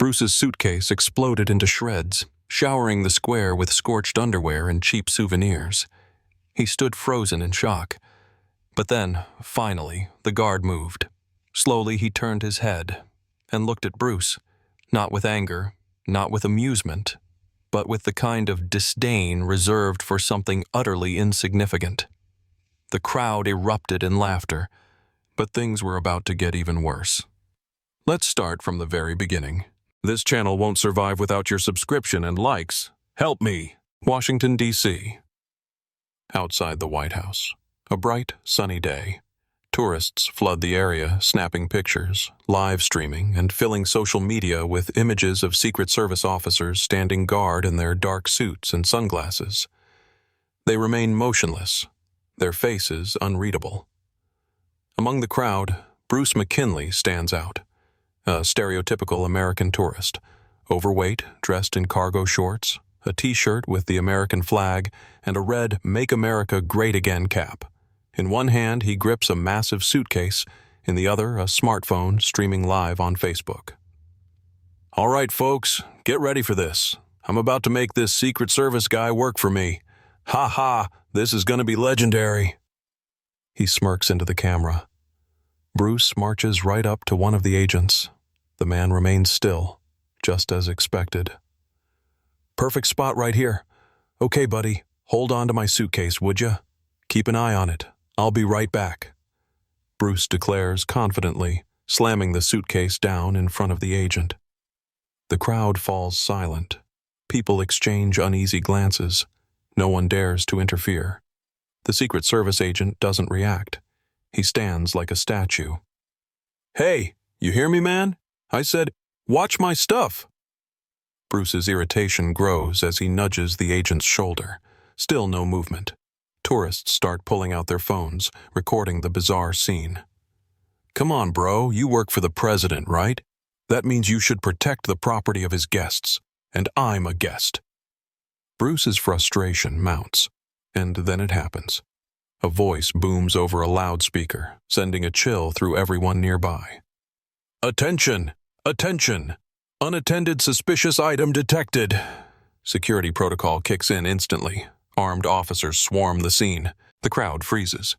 Bruce's suitcase exploded into shreds, showering the square with scorched underwear and cheap souvenirs. He stood frozen in shock. But then, finally, the guard moved. Slowly he turned his head and looked at Bruce, not with anger, not with amusement, but with the kind of disdain reserved for something utterly insignificant. The crowd erupted in laughter, but things were about to get even worse. Let's start from the very beginning. This channel won't survive without your subscription and likes. Help me! Washington, D.C. Outside the White House. A bright, sunny day. Tourists flood the area, snapping pictures, live streaming, and filling social media with images of Secret Service officers standing guard in their dark suits and sunglasses. They remain motionless, their faces unreadable. Among the crowd, Bruce McKinley stands out, a stereotypical American tourist, overweight, dressed in cargo shorts, a t-shirt with the American flag, and a red Make America Great Again cap. In one hand, he grips a massive suitcase, in the other, a smartphone streaming live on Facebook. All right, folks, get ready for this. I'm about to make this Secret Service guy work for me. Ha ha, this is going to be legendary. He smirks into the camera. Bruce marches right up to one of the agents. The man remains still, just as expected. Perfect spot right here. Okay, buddy, hold on to my suitcase, would you? Keep an eye on it. I'll be right back. Bruce declares confidently, slamming the suitcase down in front of the agent. The crowd falls silent. People exchange uneasy glances. No one dares to interfere. The Secret Service agent doesn't react. He stands like a statue. Hey, you hear me, man? I said, watch my stuff. Bruce's irritation grows as he nudges the agent's shoulder. Still no movement. Tourists start pulling out their phones, recording the bizarre scene. Come on, bro, you work for the president, right? That means you should protect the property of his guests, and I'm a guest. Bruce's frustration mounts, and then it happens. A voice booms over a loudspeaker, sending a chill through everyone nearby. Attention! Attention! Unattended suspicious item detected. Security protocol kicks in instantly. Armed officers swarm the scene. The crowd freezes.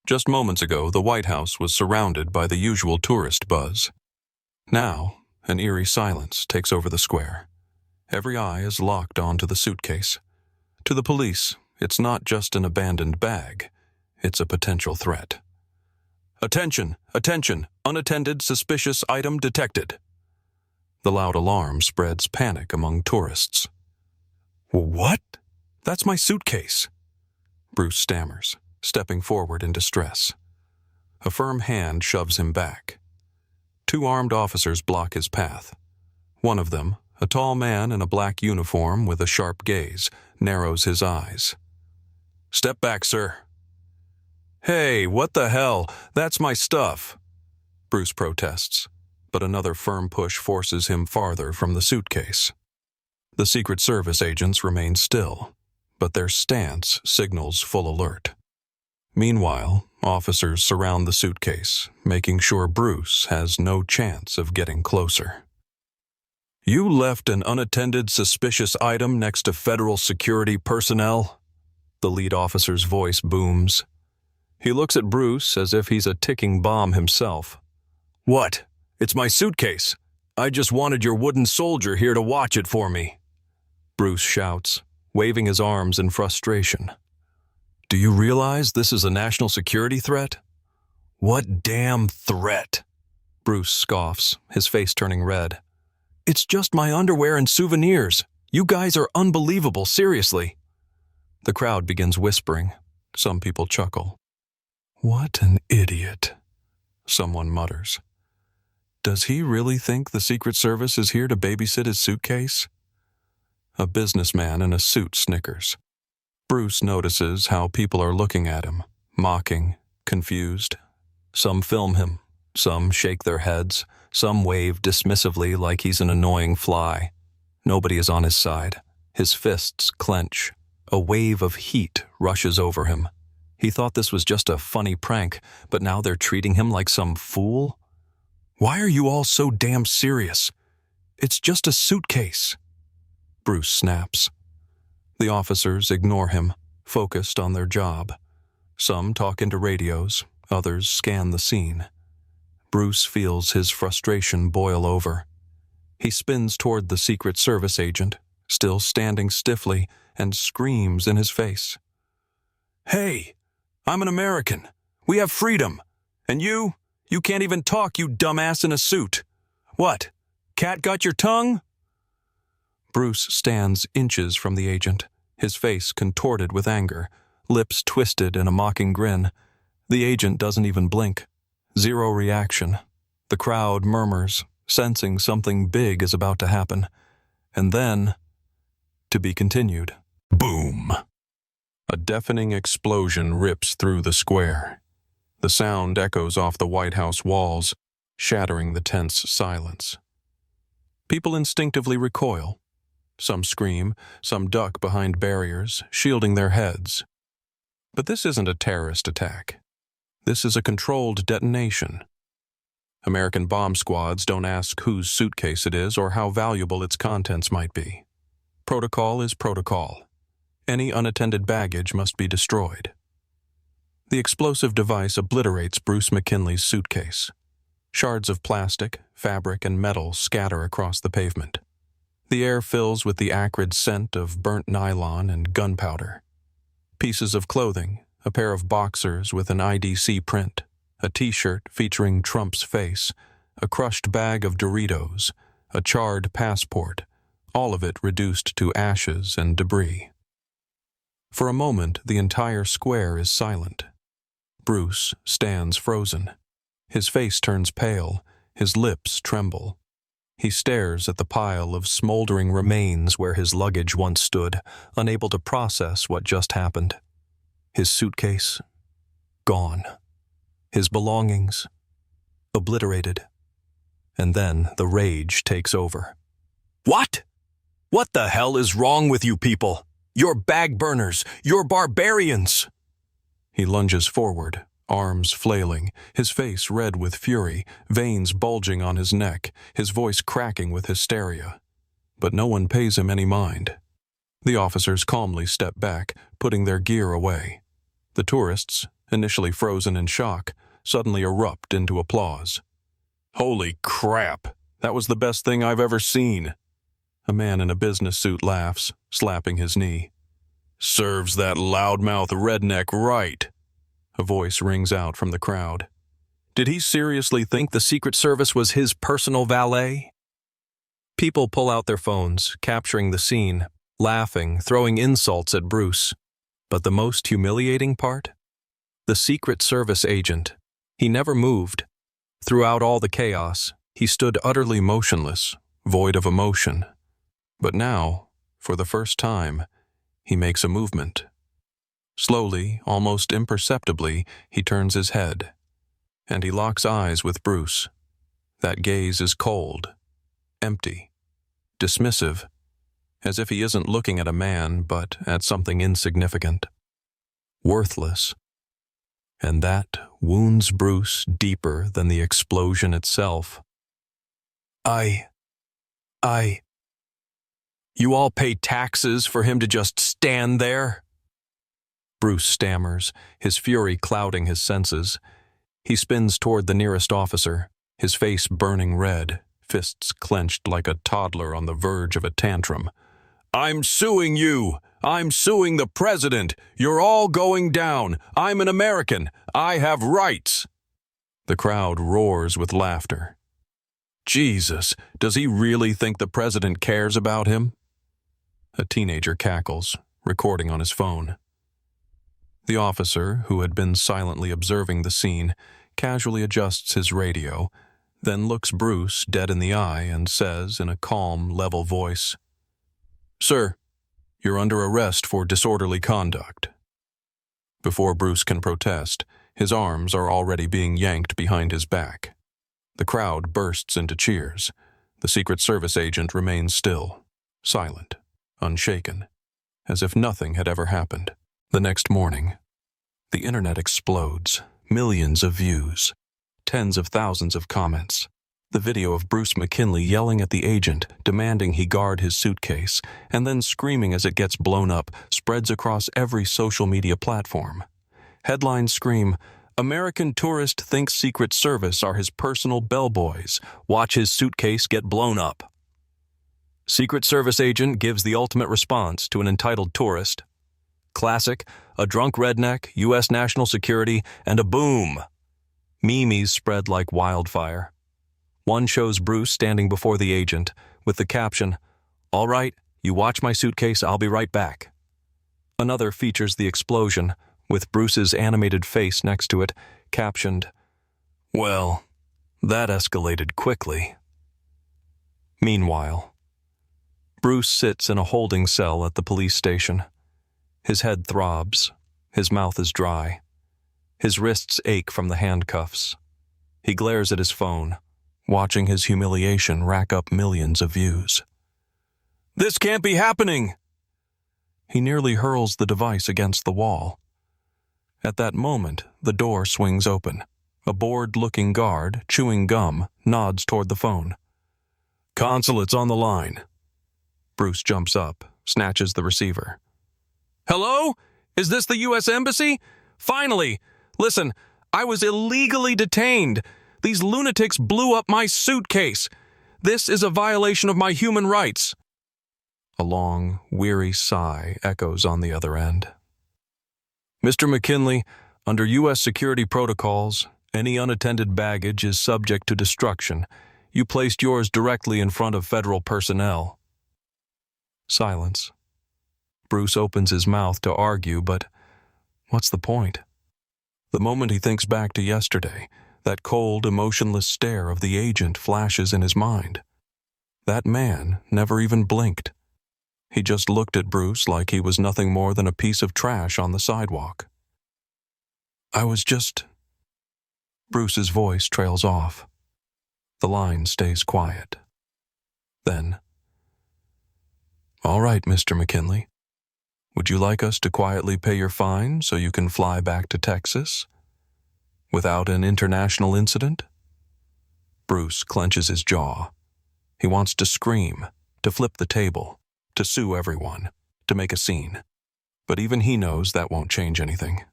Just moments ago, the White House was surrounded by the usual tourist buzz. Now, an eerie silence takes over the square. Every eye is locked onto the suitcase. To the police, it's not just an abandoned bag. It's a potential threat. Attention! Attention! Unattended suspicious item detected. The loud alarm spreads panic among tourists. What? That's my suitcase. Bruce stammers, stepping forward in distress. A firm hand shoves him back. Two armed officers block his path. One of them, a tall man in a black uniform with a sharp gaze, narrows his eyes. Step back, sir. Hey, what the hell? That's my stuff. Bruce protests, but another firm push forces him farther from the suitcase. The Secret Service agents remain still, but their stance signals full alert. Meanwhile, officers surround the suitcase, making sure Bruce has no chance of getting closer. You left an unattended suspicious item next to federal security personnel? The lead officer's voice booms. He looks at Bruce as if he's a ticking bomb himself. What? It's my suitcase. I just wanted your wooden soldier here to watch it for me. Bruce shouts, waving his arms in frustration. Do you realize this is a national security threat? What damn threat? Bruce scoffs, his face turning red. It's just my underwear and souvenirs. You guys are unbelievable, seriously. The crowd begins whispering. Some people chuckle. What an idiot, someone mutters. Does he really think the Secret Service is here to babysit his suitcase? A businessman in a suit snickers. Bruce notices how people are looking at him, mocking, confused. Some film him, some shake their heads, some wave dismissively like he's an annoying fly. Nobody is on his side. His fists clench. A wave of heat rushes over him. He thought this was just a funny prank, but now they're treating him like some fool? Why are you all so damn serious? It's just a suitcase," Bruce snaps. The officers ignore him, focused on their job. Some talk into radios, others scan the scene. Bruce feels his frustration boil over. He spins toward the Secret Service agent, still standing stiffly, and screams in his face. "Hey, I'm an American. We have freedom. And you can't even talk, you dumbass in a suit. What? Cat got your tongue?" Bruce stands inches from the agent, his face contorted with anger, lips twisted in a mocking grin. The agent doesn't even blink. Zero reaction. The crowd murmurs, sensing something big is about to happen. And then, to be continued. Boom! A deafening explosion rips through the square. The sound echoes off the White House walls, shattering the tense silence. People instinctively recoil. Some scream, some duck behind barriers, shielding their heads. But this isn't a terrorist attack. This is a controlled detonation. American bomb squads don't ask whose suitcase it is or how valuable its contents might be. Protocol is protocol. Any unattended baggage must be destroyed. The explosive device obliterates Bruce McKinley's suitcase. Shards of plastic, fabric, and metal scatter across the pavement. The air fills with the acrid scent of burnt nylon and gunpowder. Pieces of clothing, a pair of boxers with an IDC print, a t-shirt featuring Trump's face, a crushed bag of Doritos, a charred passport, all of it reduced to ashes and debris. For a moment, the entire square is silent. Bruce stands frozen. His face turns pale, his lips tremble. He stares at the pile of smoldering remains where his luggage once stood, unable to process what just happened. His suitcase, gone. His belongings, obliterated. And then the rage takes over. "What? What the hell is wrong with you people? You're bag burners. You're barbarians!" He lunges forward, arms flailing, his face red with fury, veins bulging on his neck, his voice cracking with hysteria. But no one pays him any mind. The officers calmly step back, putting their gear away. The tourists, initially frozen in shock, suddenly erupt into applause. "Holy crap! That was the best thing I've ever seen!" A man in a business suit laughs, slapping his knee. "Serves that loudmouth redneck right!" A voice rings out from the crowd. Did he seriously think the Secret Service was his personal valet? People pull out their phones, capturing the scene, laughing, throwing insults at Bruce. But the most humiliating part? The Secret Service agent. He never moved. Throughout all the chaos, he stood utterly motionless, void of emotion. But now, for the first time, he makes a movement. Slowly, almost imperceptibly, he turns his head. And he locks eyes with Bruce. That gaze is cold, empty, dismissive, as if he isn't looking at a man, but at something insignificant, worthless. And that wounds Bruce deeper than the explosion itself. You all pay taxes for him to just stand there?" Bruce stammers, his fury clouding his senses. He spins toward the nearest officer, his face burning red, fists clenched like a toddler on the verge of a tantrum. "I'm suing you! I'm suing the president! You're all going down! I'm an American! I have rights!" The crowd roars with laughter. Jesus, does he really think the president cares about him? A teenager cackles, recording on his phone. The officer, who had been silently observing the scene, casually adjusts his radio, then looks Bruce dead in the eye and says in a calm, level voice, "Sir, you're under arrest for disorderly conduct." Before Bruce can protest, his arms are already being yanked behind his back. The crowd bursts into cheers. The Secret Service agent remains still, silent, unshaken, as if nothing had ever happened. The next morning, the internet explodes, millions of views, tens of thousands of comments. The video of Bruce McKinley yelling at the agent, demanding he guard his suitcase, and then screaming as it gets blown up, spreads across every social media platform. Headlines scream, "American tourist thinks Secret Service are his personal bellboys. Watch his suitcase get blown up." Secret Service agent gives the ultimate response to an entitled tourist. Classic, a drunk redneck, U.S. national security, and a boom. Memes spread like wildfire. One shows Bruce standing before the agent with the caption, "All right, you watch my suitcase, I'll be right back." Another features the explosion, with Bruce's animated face next to it, captioned, "Well, that escalated quickly." Meanwhile, Bruce sits in a holding cell at the police station. His head throbs, his mouth is dry. His wrists ache from the handcuffs. He glares at his phone, watching his humiliation rack up millions of views. "This can't be happening!" He nearly hurls the device against the wall. At that moment, the door swings open. A bored-looking guard, chewing gum, nods toward the phone. "Consulate's on the line." Bruce jumps up, snatches the receiver. "Hello? Is this the U.S. Embassy? Finally! Listen, I was illegally detained. These lunatics blew up my suitcase. This is a violation of my human rights." A long, weary sigh echoes on the other end. "Mr. McKinley, under U.S. security protocols, any unattended baggage is subject to destruction. You placed yours directly in front of federal personnel." Silence. Bruce opens his mouth to argue, but what's the point? The moment he thinks back to yesterday, that cold, emotionless stare of the agent flashes in his mind. That man never even blinked. He just looked at Bruce like he was nothing more than a piece of trash on the sidewalk. "I was just..." Bruce's voice trails off. The line stays quiet. Then, "All right, Mr. McKinley. Would you like us to quietly pay your fine so you can fly back to Texas? Without an international incident?" Bruce clenches his jaw. He wants to scream, to flip the table, to sue everyone, to make a scene. But even he knows that won't change anything.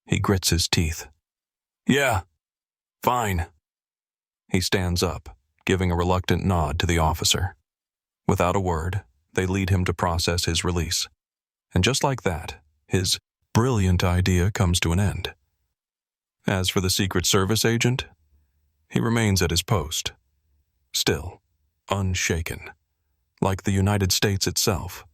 He grits his teeth. "Yeah, fine." He stands up, giving a reluctant nod to the officer. Without a word, they lead him to process his release. And just like that, his brilliant idea comes to an end. As for the Secret Service agent, he remains at his post, still unshaken, like the United States itself.